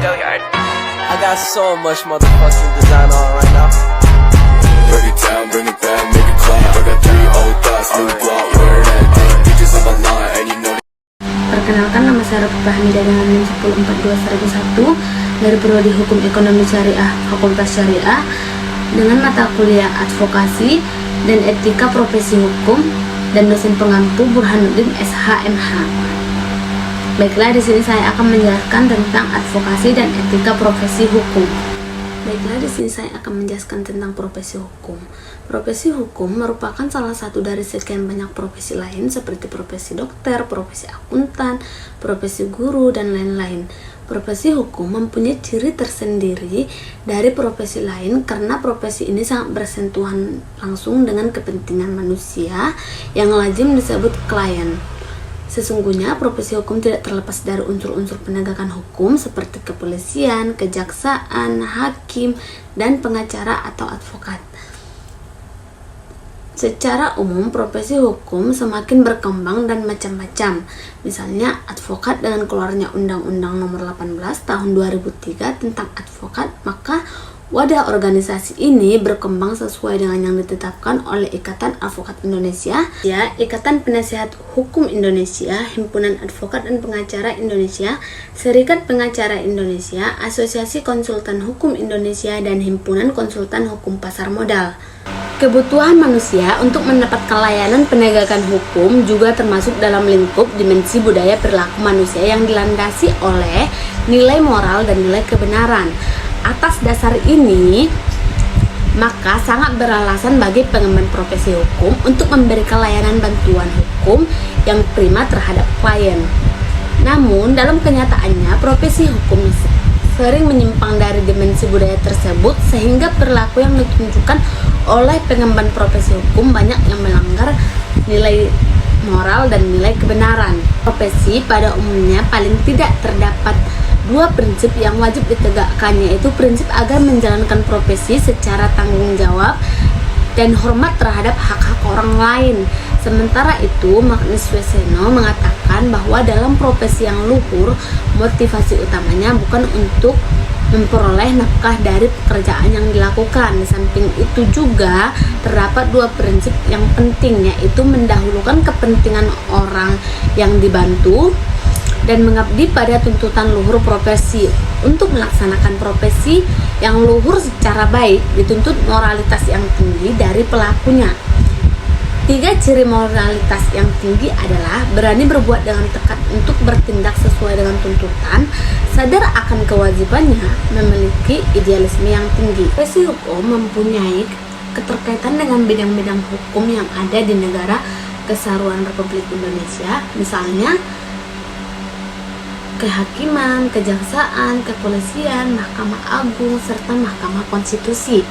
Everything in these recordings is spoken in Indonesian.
I got so much motherfucking design on right now. Break it down, bring it back, make it clap. I got 3 old thoughts, new block, where that thing. Bitches on my line, and you know. Perkenalkan, nama saya Rafiqah Hamidah dengan NIM 1042101 dari Prodi Hukum Ekonomi Syariah Fakultas Syariah dengan mata kuliah Advokasi dan Etika Profesi Hukum dan dosen pengampu Burhanuddin SHMH. Baiklah, di sini saya akan menjelaskan tentang advokasi dan etika profesi hukum. Profesi hukum merupakan salah satu dari sekian banyak profesi lain seperti profesi dokter, profesi akuntan, profesi guru, dan lain-lain. Profesi hukum mempunyai ciri tersendiri dari profesi lain karena profesi ini sangat bersentuhan langsung dengan kepentingan manusia yang lazim disebut klien. Sesungguhnya profesi hukum tidak terlepas dari unsur-unsur penegakan hukum seperti kepolisian, kejaksaan, hakim, dan pengacara atau advokat. Secara umum, profesi hukum semakin berkembang dan macam-macam. Misalnya, advokat dengan keluarnya Undang-Undang Nomor 18 Tahun 2003 tentang advokat, maka wadah organisasi ini berkembang sesuai dengan yang ditetapkan oleh Ikatan Advokat Indonesia, Ikatan Penasihat Hukum Indonesia, Himpunan Advokat dan Pengacara Indonesia, Serikat Pengacara Indonesia, Asosiasi Konsultan Hukum Indonesia, dan Himpunan Konsultan Hukum Pasar Modal. Kebutuhan manusia untuk mendapatkan layanan penegakan hukum juga termasuk dalam lingkup dimensi budaya perilaku manusia yang dilandasi oleh nilai moral dan nilai kebenaran. Atas dasar ini, maka sangat beralasan bagi pengemban profesi hukum untuk memberikan layanan bantuan hukum yang prima terhadap klien. Namun, dalam kenyataannya, profesi hukum sering menyimpang dari dimensi budaya tersebut sehingga perilaku yang ditunjukkan oleh pengemban profesi hukum banyak yang melanggar nilai moral dan nilai kebenaran. Profesi pada umumnya paling tidak terdapat 2 prinsip yang wajib ditegakkannya, yaitu prinsip agar menjalankan profesi secara tanggung jawab dan hormat terhadap hak-hak orang lain. Sementara itu, Magnus Weseno mengatakan bahwa dalam profesi yang luhur, motivasi utamanya bukan untuk memperoleh nafkah dari pekerjaan yang dilakukan. Di samping itu juga terdapat 2 prinsip yang penting, yaitu mendahulukan kepentingan orang yang dibantu dan mengabdi pada tuntutan luhur profesi. Untuk melaksanakan profesi yang luhur secara baik, dituntut moralitas yang tinggi dari pelakunya. 3 ciri moralitas yang tinggi adalah berani berbuat dengan tekad untuk bertindak sesuai dengan tuntutan, sadar akan kewajibannya, memiliki idealisme yang tinggi. Profesi hukum mempunyai keterkaitan dengan bidang-bidang hukum yang ada di negara Kesatuan Republik Indonesia, misalnya kehakiman, kejaksaan, kepolisian, Mahkamah Agung, serta Mahkamah Konstitusi.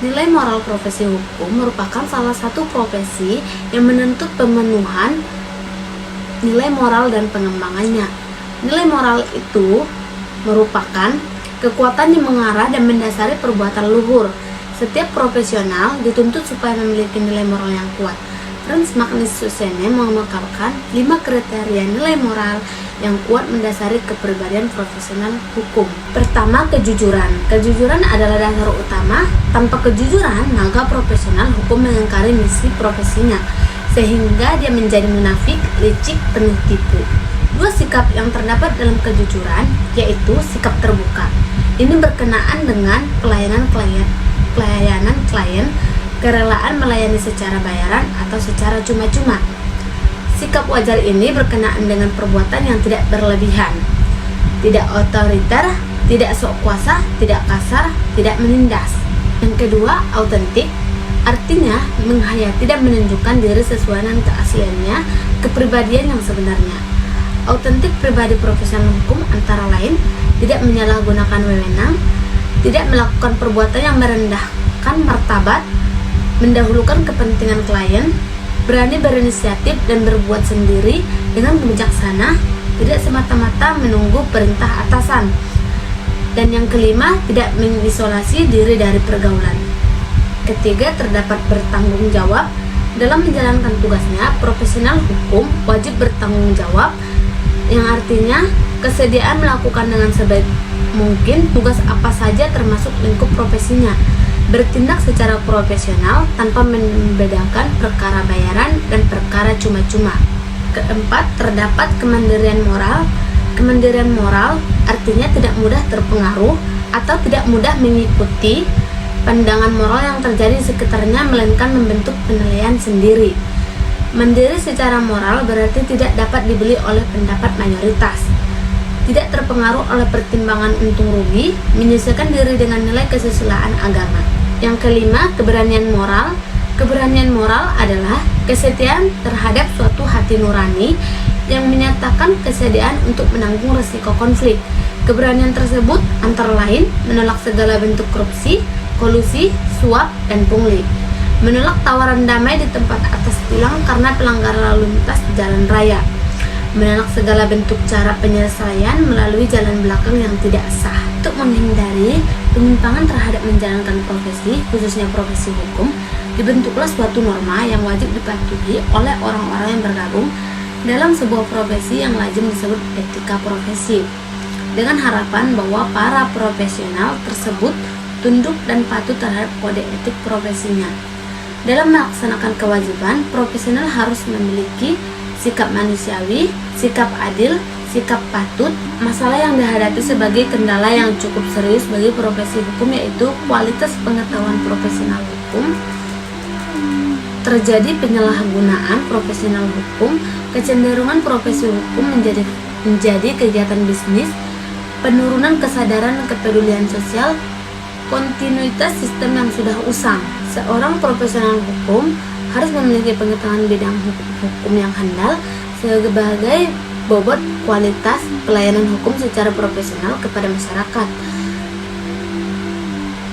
Nilai moral profesi hukum merupakan salah satu profesi yang menuntut pemenuhan nilai moral dan pengembangannya. Nilai moral itu merupakan kekuatan yang mengarah dan mendasari perbuatan luhur. Setiap profesional dituntut supaya memiliki nilai moral yang kuat. Franz Magnus Weseno mengungkapkan 5 kriteria nilai moral yang kuat mendasari kepribadian profesional hukum. Pertama, kejujuran. Kejujuran adalah dasar utama. Tanpa kejujuran, maka profesional hukum mengingkari misi profesinya, sehingga dia menjadi munafik, licik, penuh tipu. 2 sikap yang terdapat dalam kejujuran, yaitu sikap terbuka. Ini berkenaan dengan pelayanan klien, kerelaan melayani secara bayaran atau secara cuma-cuma. Sikap wajar ini berkenaan dengan perbuatan yang tidak berlebihan, tidak otoriter, tidak sok kuasa, tidak kasar, tidak menindas. Yang kedua, autentik, artinya menghayati dan menunjukkan diri sesuai dengan keasliannya, kepribadian yang sebenarnya. Autentik pribadi profesional hukum antara lain tidak menyalahgunakan wewenang, tidak melakukan perbuatan yang merendahkan martabat, mendahulukan kepentingan klien, berani berinisiatif dan berbuat sendiri dengan bijaksana, tidak semata-mata menunggu perintah atasan. Dan yang kelima, tidak mengisolasi diri dari pergaulan. Ketiga, terdapat bertanggung jawab. Dalam menjalankan tugasnya, profesional hukum wajib bertanggung jawab yang artinya kesediaan melakukan dengan sebaik mungkin tugas apa saja termasuk lingkup profesinya, bertindak secara profesional tanpa membedakan perkara bayaran dan perkara cuma-cuma. Keempat, terdapat kemandirian moral. Kemandirian moral artinya tidak mudah terpengaruh atau tidak mudah mengikuti pandangan moral yang terjadi di sekitarnya, melainkan membentuk penilaian sendiri. Mandiri secara moral berarti tidak dapat dibeli oleh pendapat mayoritas, tidak terpengaruh oleh pertimbangan untung rugi, menyesuaikan diri dengan nilai kesusilaan agama. Yang kelima, keberanian moral. Keberanian moral adalah kesetiaan terhadap suatu hati nurani yang menyatakan kesediaan untuk menanggung risiko konflik. Keberanian tersebut antara lain menolak segala bentuk korupsi, kolusi, suap, dan pungli, menolak tawaran damai di tempat atas tilang karena pelanggaran lalu lintas di jalan raya, menolak segala bentuk cara penyelesaian melalui jalan belakang yang tidak sah. Untuk menghindari penyimpangan terhadap menjalankan profesi, khususnya profesi hukum, dibentuklah suatu norma yang wajib dipatuhi oleh orang-orang yang bergabung dalam sebuah profesi yang lazim disebut etika profesi, dengan harapan bahwa para profesional tersebut tunduk dan patuh terhadap kode etik profesinya. Dalam melaksanakan kewajiban, profesional harus memiliki sikap manusiawi, sikap adil, sikap patut. Masalah yang dihadapi sebagai kendala yang cukup serius bagi profesi hukum yaitu kualitas pengetahuan profesional hukum. Terjadi penyalahgunaan profesional hukum, kecenderungan profesi hukum menjadi kegiatan bisnis, penurunan kesadaran dan kepedulian sosial, kontinuitas sistem yang sudah usang. Seorang profesional hukum harus memiliki pengetahuan bidang hukum yang handal sebagai bobot kualitas pelayanan hukum secara profesional kepada masyarakat.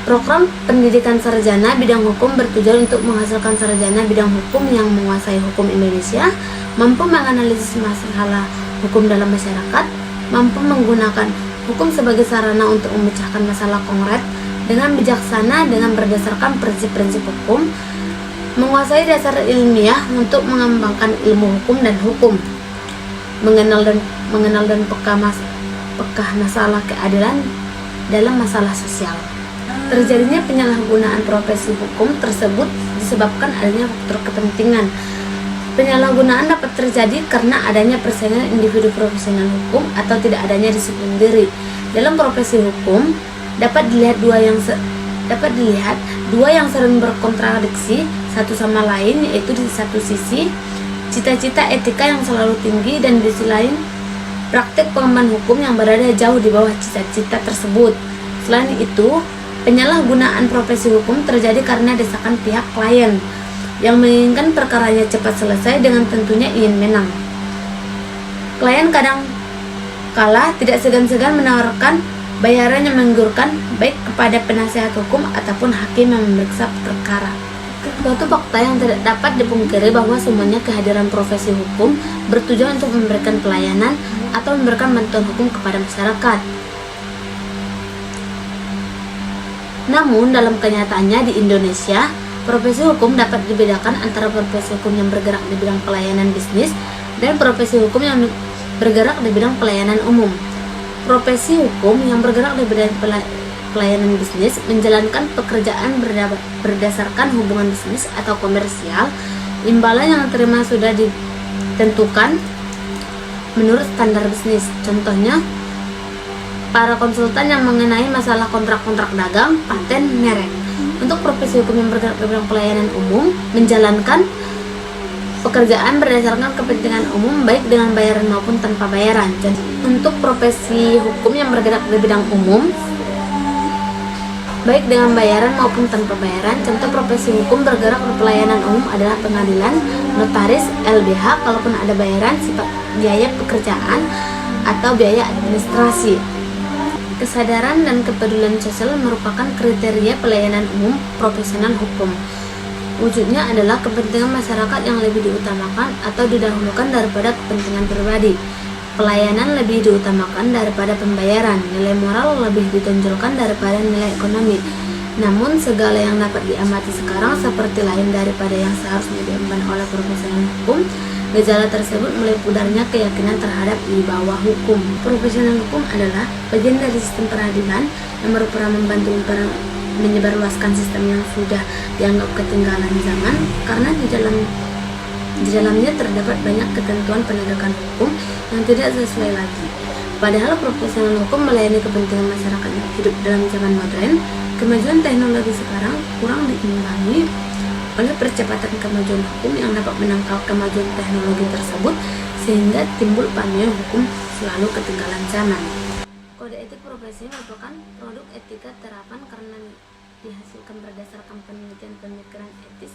Program pendidikan sarjana bidang hukum bertujuan untuk menghasilkan sarjana bidang hukum yang menguasai hukum Indonesia, mampu menganalisis masalah hukum dalam masyarakat, mampu menggunakan hukum sebagai sarana untuk memecahkan masalah konkret dengan bijaksana dengan berdasarkan prinsip-prinsip hukum, menguasai dasar ilmiah untuk mengembangkan ilmu hukum dan hukum, mengenal dan peka masalah keadilan dalam masalah sosial. Terjadinya penyalahgunaan profesi hukum tersebut disebabkan adanya faktor kepentingan. Penyalahgunaan dapat terjadi karena adanya persaingan individu profesional hukum atau tidak adanya disiplin diri. Dalam profesi hukum dapat dilihat dua yang sering berkontradiksi satu sama lain, yaitu di satu sisi cita-cita etika yang selalu tinggi dan di sisi lain praktik pengemban hukum yang berada jauh di bawah cita-cita tersebut. Selain itu, penyalahgunaan profesi hukum terjadi karena desakan pihak klien yang menginginkan perkaranya cepat selesai dengan tentunya ingin menang. Klien kadang kala tidak segan-segan menawarkan bayaran yang menggiurkan baik kepada penasihat hukum ataupun hakim yang memeriksa perkara. Suatu fakta yang tidak dapat dipungkiri bahwa semuanya kehadiran profesi hukum bertujuan untuk memberikan pelayanan atau memberikan bantuan hukum kepada masyarakat. Namun dalam kenyataannya di Indonesia, profesi hukum dapat dibedakan antara profesi hukum yang bergerak di bidang pelayanan bisnis dan profesi hukum yang bergerak di bidang pelayanan umum. Profesi hukum yang bergerak di bidang pelayanan bisnis menjalankan pekerjaan berdasarkan hubungan bisnis atau komersial. Imbalan yang diterima sudah ditentukan menurut standar bisnis. Contohnya, para konsultan yang mengenai masalah kontrak-kontrak dagang, paten, merek. Untuk profesi hukum yang bergerak di bidang pelayanan umum menjalankan pekerjaan berdasarkan kepentingan umum baik dengan bayaran maupun tanpa bayaran. Jadi, untuk profesi hukum yang bergerak di bidang umum baik dengan bayaran maupun tanpa bayaran, contoh profesi hukum bergerak di pelayanan umum adalah pengadilan, notaris, LBH, kalaupun ada bayaran sifat biaya pekerjaan atau biaya administrasi. Kesadaran dan kepedulian sosial merupakan kriteria pelayanan umum profesional hukum. Wujudnya adalah kepentingan masyarakat yang lebih diutamakan atau didahulukan daripada kepentingan pribadi. Pelayanan lebih diutamakan daripada pembayaran. Nilai moral lebih ditonjolkan daripada nilai ekonomi. Namun segala yang dapat diamati sekarang seperti lain daripada yang seharusnya diemban oleh profesional hukum Gejala tersebut mulai pudarnya keyakinan terhadap wibawa hukum. Profesional hukum adalah bagian dari sistem peradilan yang berperan membantu menyebarluaskan sistem yang sudah dianggap ketinggalan zaman karena di dalamnya terdapat banyak ketentuan penegakan hukum yang tidak sesuai lagi. Padahal profesional hukum melayani kepentingan masyarakat yang hidup dalam zaman modern, kemajuan teknologi sekarang kurang diimbangi oleh percepatan kemajuan hukum yang dapat menangkal kemajuan teknologi tersebut sehingga timbul panunya hukum selalu ketinggalan zaman. Kode etik profesi merupakan produk etika terapan karena dihasilkan berdasarkan penelitian pemikiran etis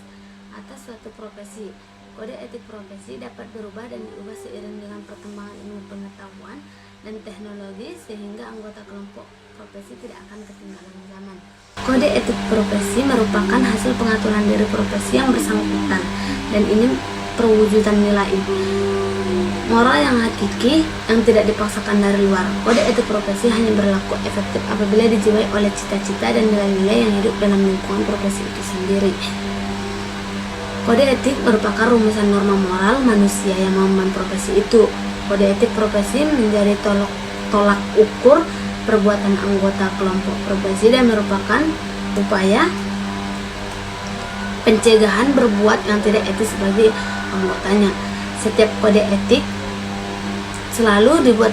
atas suatu profesi. Kode etik profesi dapat berubah dan diubah seiring dengan perkembangan ilmu pengetahuan dan teknologi sehingga anggota kelompok profesi tidak akan ketinggalan zaman. Kode etik profesi merupakan hasil pengaturan diri profesi yang bersangkutan dan ini perwujudan nilai moral yang hakiki yang tidak dipaksakan dari luar. Kode etik profesi hanya berlaku efektif apabila dijiwai oleh cita-cita dan nilai-nilai yang hidup dalam lingkungan profesi itu sendiri. Kode etik merupakan rumusan norma moral manusia yang mengemban profesi itu. Kode etik profesi menjadi tolak ukur perbuatan anggota kelompok profesi dan merupakan upaya pencegahan berbuat yang tidak etis bagi anggotanya. Setiap kode etik selalu dibuat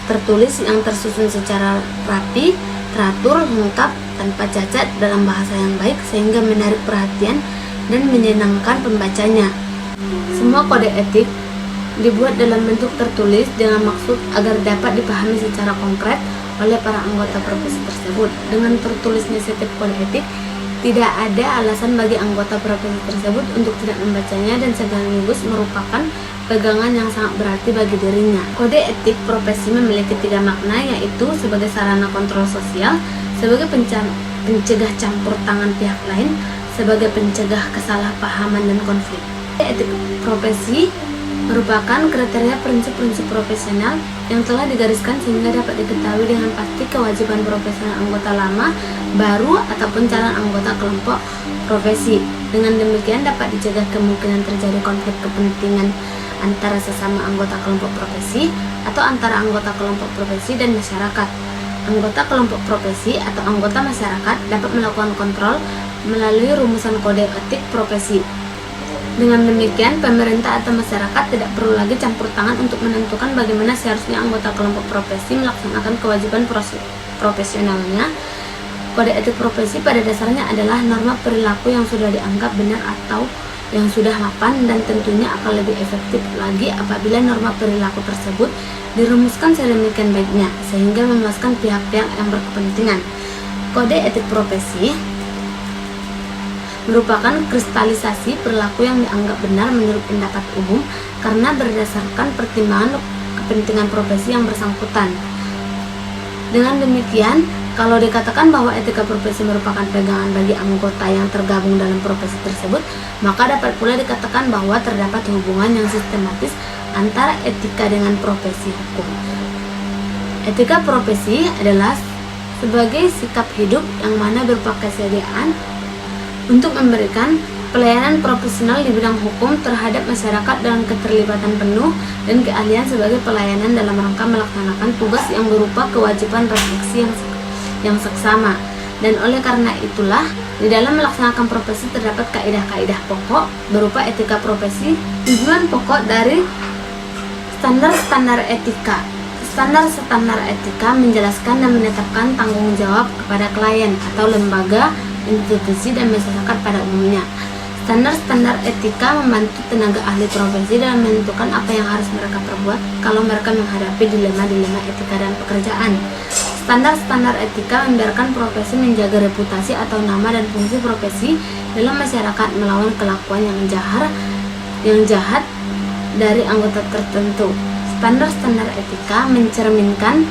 tertulis yang tersusun secara rapi, teratur, lengkap, tanpa cacat dalam bahasa yang baik sehingga menarik perhatian dan menyenangkan pembacanya. Semua kode etik dibuat dalam bentuk tertulis dengan maksud agar dapat dipahami secara konkret oleh para anggota profesi tersebut. Dengan tertulisnya setiap kode etik, tidak ada alasan bagi anggota profesi tersebut untuk tidak membacanya dan sekaligus merupakan pegangan yang sangat berarti bagi dirinya. Kode etik profesi memiliki 3 makna, yaitu sebagai sarana kontrol sosial, sebagai pencegah campur tangan pihak lain, sebagai pencegah kesalahpahaman dan konflik. Kode etik profesi merupakan kriteria prinsip-prinsip profesional yang telah digariskan sehingga dapat diketahui dengan pasti kewajiban profesional anggota lama, baru, ataupun calon anggota kelompok profesi. Dengan demikian dapat dicegah kemungkinan terjadi konflik kepentingan antara sesama anggota kelompok profesi atau antara anggota kelompok profesi dan masyarakat. Anggota kelompok profesi atau anggota masyarakat dapat melakukan kontrol melalui rumusan kode etik profesi. Dengan demikian, pemerintah atau masyarakat tidak perlu lagi campur tangan untuk menentukan bagaimana seharusnya anggota kelompok profesi melaksanakan kewajiban profesionalnya. Kode etik profesi pada dasarnya adalah norma perilaku yang sudah dianggap benar atau yang sudah mapan, dan tentunya akan lebih efektif lagi apabila norma perilaku tersebut dirumuskan sedemikian baiknya sehingga memuaskan pihak-pihak yang berkepentingan. Kode etik profesi merupakan kristalisasi perilaku yang dianggap benar menurut pendapat umum karena berdasarkan pertimbangan kepentingan profesi yang bersangkutan. Dengan demikian, kalau dikatakan bahwa etika profesi merupakan pegangan bagi anggota yang tergabung dalam profesi tersebut, maka dapat pula dikatakan bahwa terdapat hubungan yang sistematis antara etika dengan profesi hukum. Etika profesi adalah sebagai sikap hidup yang mana berupa kesediaan untuk memberikan pelayanan profesional di bidang hukum terhadap masyarakat dengan keterlibatan penuh dan keahlian sebagai pelayanan dalam rangka melaksanakan tugas yang berupa kewajiban refleksi yang seksama. Dan oleh karena itulah, di dalam melaksanakan profesi terdapat kaidah-kaidah pokok berupa etika profesi. Tujuan pokok dari standar-standar etika. Standar-standar etika menjelaskan dan menetapkan tanggung jawab kepada klien atau lembaga, institusi, dan masyarakat pada umumnya. Standar-standar etika membantu tenaga ahli profesi dalam menentukan apa yang harus mereka perbuat kalau mereka menghadapi dilema-dilema etika dan pekerjaan. Standar-standar etika membiarkan profesi menjaga reputasi atau nama dan fungsi profesi dalam masyarakat melawan kelakuan yang jahat dari anggota tertentu. Standar-standar etika mencerminkan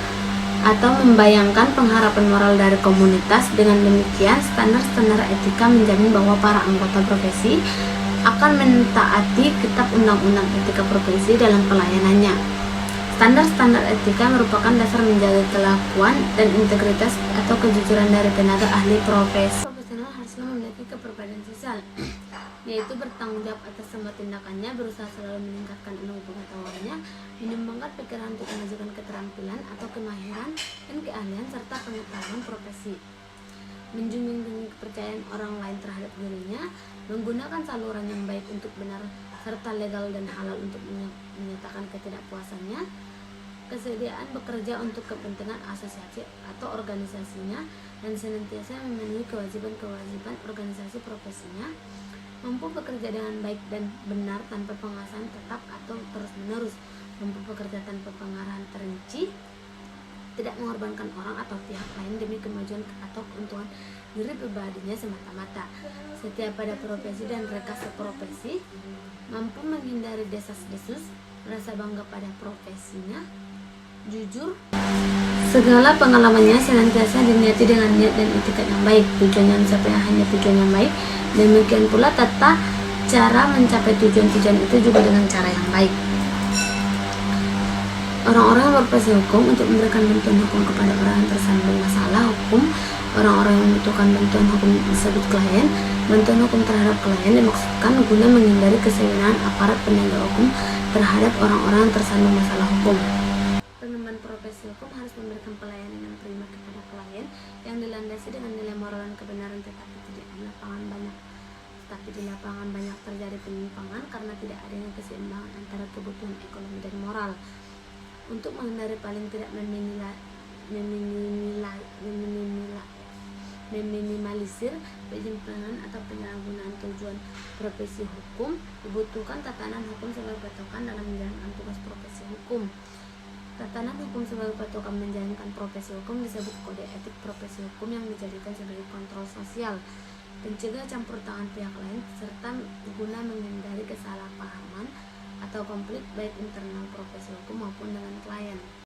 atau membayangkan pengharapan moral dari komunitas. Dengan demikian, standar-standar etika menjamin bahwa para anggota profesi akan mentaati kitab undang-undang etika profesi dalam pelayanannya. Standar-standar etika merupakan dasar menjaga kelakuan dan integritas atau kejujuran dari tenaga ahli profesi. Profesional harusnya memiliki kepribadian sosial, yaitu bertanggung bertanggung jawab atas semua tindakannya, berusaha selalu meningkatkan ilmu pengetahuannya, menyumbangkan pikiran untuk mengajukan keterampilan atau kemahiran dan keahlian serta pengetahuan profesi, menjunjung tinggi kepercayaan orang lain terhadap dirinya, menggunakan saluran yang baik untuk benar serta legal dan halal untuk menyatakan ketidakpuasannya, kesediaan bekerja untuk kepentingan asosiasi atau organisasinya dan senantiasa memenuhi kewajiban-kewajiban organisasi profesinya, mampu bekerja dengan baik dan benar tanpa pengawasan tetap atau terus-menerus, mampu bekerja tanpa pengarahan terinci, tidak mengorbankan orang atau pihak lain demi kemajuan atau keuntungan diri pribadinya semata-mata, setia pada profesi dan rekasa profesi, mampu menghindari desas-desus, merasa bangga pada profesinya, jujur, segala pengalamannya senantiasa diniati dengan niat dan etikat yang baik, tujuannya mencapai hanya tujuan yang baik, demikian pula tata cara mencapai tujuan-tujuan itu juga dengan cara yang baik. Orang-orang yang berprofesi hukum untuk memberikan bantuan hukum kepada orang yang tersandung masalah hukum. Orang-orang yang membutuhkan bantuan hukum disebut klien. Bantuan hukum terhadap klien dimaksudkan guna menghindari kesewenang aparat penegak hukum terhadap orang-orang yang tersandung masalah hukum. Pengemban profesi hukum harus memberikan pelayanan yang prima kepada klien yang dilandasi dengan nilai moral dan kebenaran, tetapi di lapangan banyak terjadi penyimpangan karena tidak adanya keseimbangan antara kebutuhan ekonomi dan moral. Untuk menghindari paling tidak meminimalisir penyimpangan atau penyalahgunaan tujuan profesi hukum, dibutuhkan tatanan hukum sebagai patokan dalam menjalankan tugas profesi hukum. Tatanan hukum sebagai patokan menjalankan profesi hukum disebut kode etik profesi hukum yang dijadikan sebagai kontrol sosial, pencegah campur tangan pihak lain, serta guna menghindari kesalahpahaman atau konflik baik internal profesi hukum maupun dengan klien.